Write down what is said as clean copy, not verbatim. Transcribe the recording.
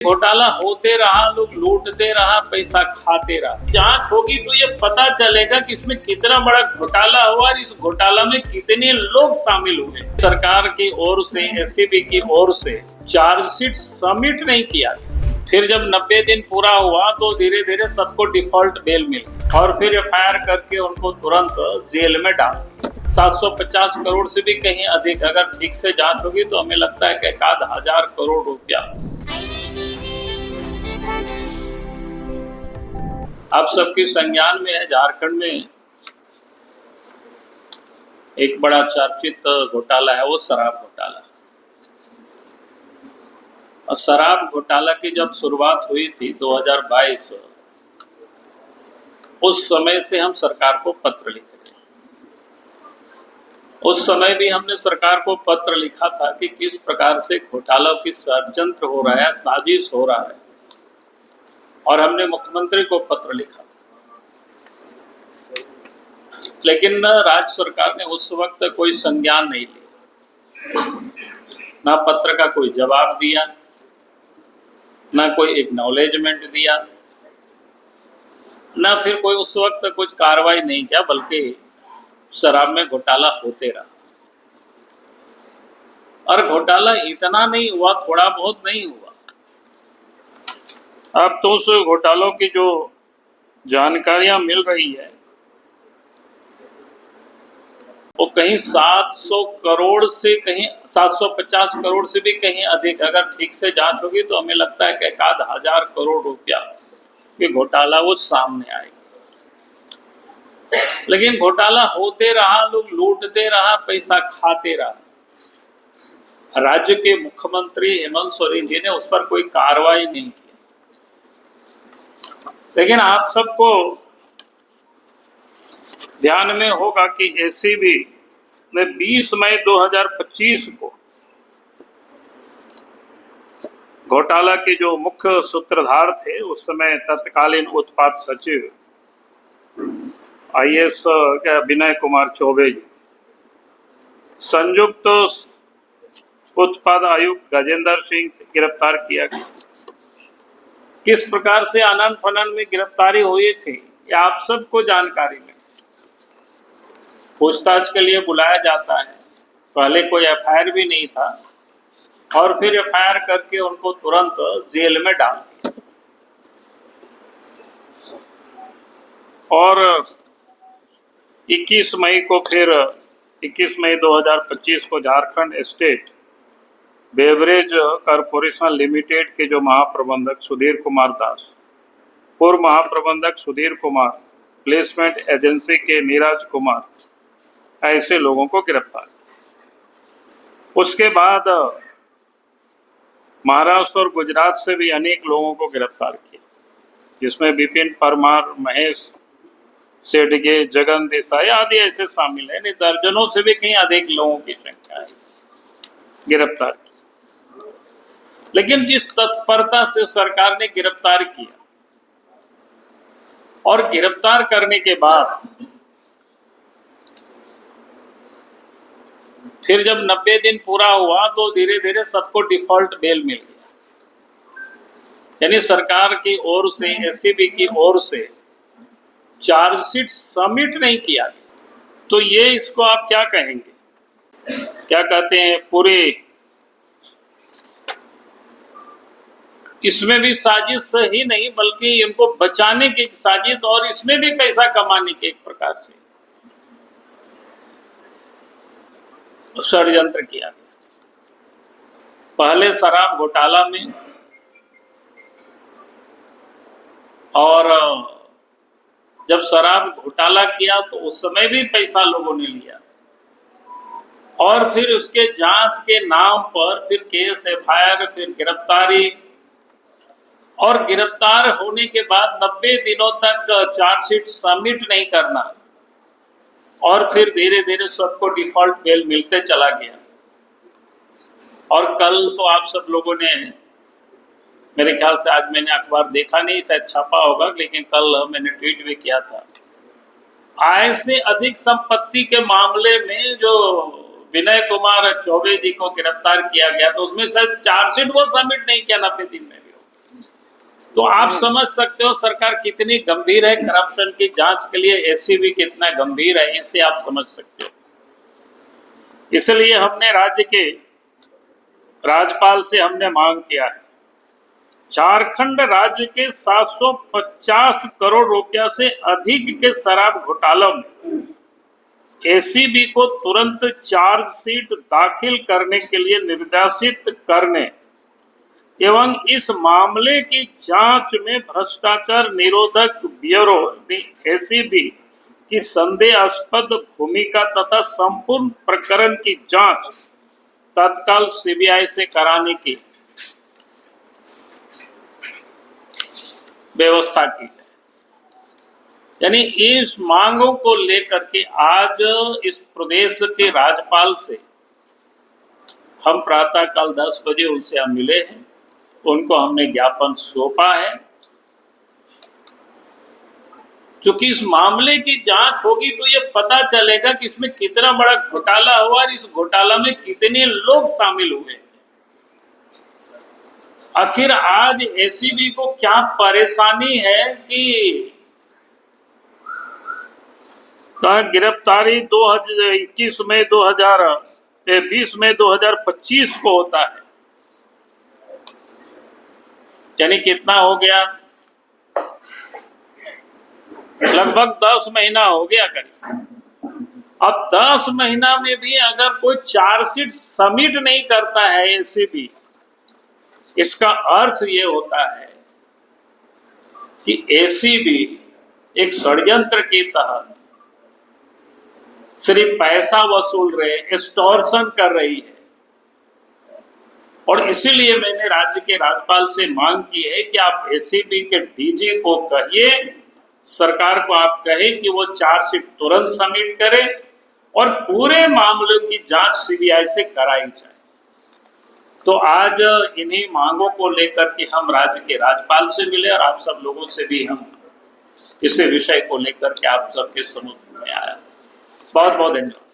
घोटाला होते रहा, लोग लूटते रहा, पैसा खाते रहा। जांच होगी तो ये पता चलेगा कि इसमें कितना बड़ा घोटाला हुआ और इस घोटाला में कितने लोग शामिल हुए। सरकार की ओर से, एससीबी की ओर से चार्जशीट सबमिट नहीं किया। फिर जब 90 दिन पूरा हुआ तो धीरे धीरे सबको डिफॉल्ट बेल मिली और फिर एफआईआर करके उनको तुरंत जेल में डाल 750 करोड़ से भी कहीं अधिक अगर ठीक से जांच होगी तो हमें लगता है कि 1000 करोड़ रुपया आप सबके संज्ञान में है। झारखंड में एक बड़ा चर्चित घोटाला है, वो शराब घोटाला। और शराब घोटाला की जब शुरुआत हुई थी 2022, उस समय से हम सरकार को पत्र लिखे थे। उस समय भी हमने सरकार को पत्र लिखा था कि किस प्रकार से घोटाला की षड्यंत्र हो रहा है, साजिश हो रहा है, और हमने मुख्यमंत्री को पत्र लिखा था। लेकिन राज्य सरकार ने उस वक्त कोई संज्ञान नहीं लिया, ना पत्र का कोई जवाब दिया, ना कोई एक्नॉलेजमेंट दिया, ना फिर कोई उस वक्त कुछ कार्रवाई नहीं किया, बल्कि शराब में घोटाला होते रहा। और घोटाला इतना नहीं हुआ, थोड़ा बहुत नहीं हुआ। अब तो उस घोटालों की जो जानकारियां मिल रही है वो कहीं 700 करोड़ से कहीं 750 करोड़ से भी कहीं अधिक अगर ठीक से जांच होगी तो हमें लगता है कि 1000 करोड़ रुपया ये घोटाला वो सामने आएगा। लेकिन घोटाला होते रहा, लोग लूटते रहा, पैसा खाते रहा। राज्य के मुख्यमंत्री हेमंत सोरेन जी ने उस पर कोई कार्रवाई नहीं की। लेकिन आप सबको ध्यान में होगा कि एसीबी ने 20 मई 2025 को घोटाला के जो मुख्य सूत्रधार थे, उस समय तत्कालीन उत्पाद सचिव आईएएस विनय कुमार चौबे जी, संयुक्त उत्पाद आयुक्त गजेंद्र सिंह गिरफ्तार किया गया। किस प्रकार से आनन फनन में गिरफ्तारी हुई थी ये आप सबको जानकारी में। पूछताछ के लिए बुलाया जाता है, पहले कोई एफआईआर भी नहीं था और फिर एफआईआर करके उनको तुरंत जेल में डाल दिया। और 21 मई 2025 को Jharkhand state beverage corporation limited के जो महाप्रबंधक सुधीर कुमार दास, पूर्व महाप्रबंधक सुधीर कुमार, प्लेसमेंट एजेंसी के नीरज कुमार, ऐसे लोगों को गिरफ्तार। उसके बाद महाराष्ट्र और गुजरात से भी अनेक लोगों को गिरफ्तार किया, जिसमें विपिन परमार, महेश सेडगे, जगन देसाई आदि ऐसे शामिल है। दर्जनों से भी कहीं अधिक लोगों की संख्या है गिरफ्तार की। लेकिन जिस तत्परता से सरकार ने गिरफ्तार किया और गिरफ्तार करने के बाद फिर जब 90 दिन पूरा हुआ तो धीरे धीरे सबको डिफॉल्ट बेल मिल गया। यानी सरकार की ओर से, एससीबी की ओर से चार्जशीट सबमिट नहीं किया गया। तो ये इसको आप क्या कहेंगे, क्या कहते हैं, पूरे इसमें भी साजिश ही नहीं बल्कि इनको बचाने की साजिश और इसमें भी पैसा कमाने के एक प्रकार से षड्यंत्र किया गया। पहले शराब घोटाला में और जब शराब घोटाला किया तो उस समय भी पैसा लोगों ने लिया और फिर उसके जांच के नाम पर फिर केस, एफआईआर, फिर गिरफ्तारी और गिरफ्तार होने के बाद 90 दिनों तक चार्जशीट सबमिट नहीं करना और फिर धीरे धीरे सबको डिफॉल्ट बेल मिलते चला गया। और कल तो आप सब लोगों ने, मेरे ख्याल से आज मैंने अखबार देखा नहीं, शायद छापा होगा, लेकिन कल मैंने ट्वीट भी किया था, आय से अधिक संपत्ति के मामले में जो विनय कुमार चौबे जी को गिरफ्तार किया गया तो उसमें शायद चार्जशीट वो सबमिट नहीं किया 90 दिन में भी। तो आप समझ सकते हो सरकार कितनी गंभीर है, करप्शन की जांच के लिए एसीबी कितना गंभीर है, इससे आप समझ सकते हो। इसलिए हमने राज्य के राज्यपाल से हमने मांग किया है, झारखंड राज्य के 750 करोड़ रुपया से अधिक के शराब घोटाला में एसीबी को तुरंत चार्जशीट दाखिल करने के लिए निर्देशित करने एवं इस मामले की जांच में भ्रष्टाचार निरोधक ब्यूरो एसीबी की संदेहास्पद भूमिका तथा संपूर्ण प्रकरण की जांच तत्काल सीबीआई से कराने की व्यवस्था की है। यानी इस मांगों को लेकर के आज इस प्रदेश के राज्यपाल से हम प्रातःकाल 10 बजे उनसे हम मिले हैं, उनको हमने ज्ञापन सौंपा है। क्योंकि इस मामले की जांच होगी तो ये पता चलेगा कि इसमें कितना बड़ा घोटाला हुआ और इस घोटाला में कितने लोग शामिल हुए। आखिर आज एसीबी को क्या परेशानी है कि गिरफ्तारी 2021 में 2020 में 2025 को होता है, यानी कितना हो गया, लगभग 10 महीना हो गया करीब। अब 10 महीना में भी अगर कोई चार्जशीट सबमिट नहीं करता है एसीबी, इसका अर्थ ये होता है कि एसीबी एक षड्यंत्र के तहत सिर्फ पैसा वसूल रहे, एक्सटॉर्शन कर रही है। और इसीलिए मैंने राज्य के राज्यपाल से मांग की है कि आप एसीबी के डीजी को कहिए, सरकार को आप कहे कि वो चार्जशीट तुरंत सबमिट करे और पूरे मामले की जांच सीबीआई से कराई जाए। तो आज इन्हीं मांगों को लेकर के हम राज्य के राज्यपाल से मिले और आप सब लोगों से भी हम इस विषय को लेकर के आप सबके समूह में आया। बहुत बहुत धन्यवाद।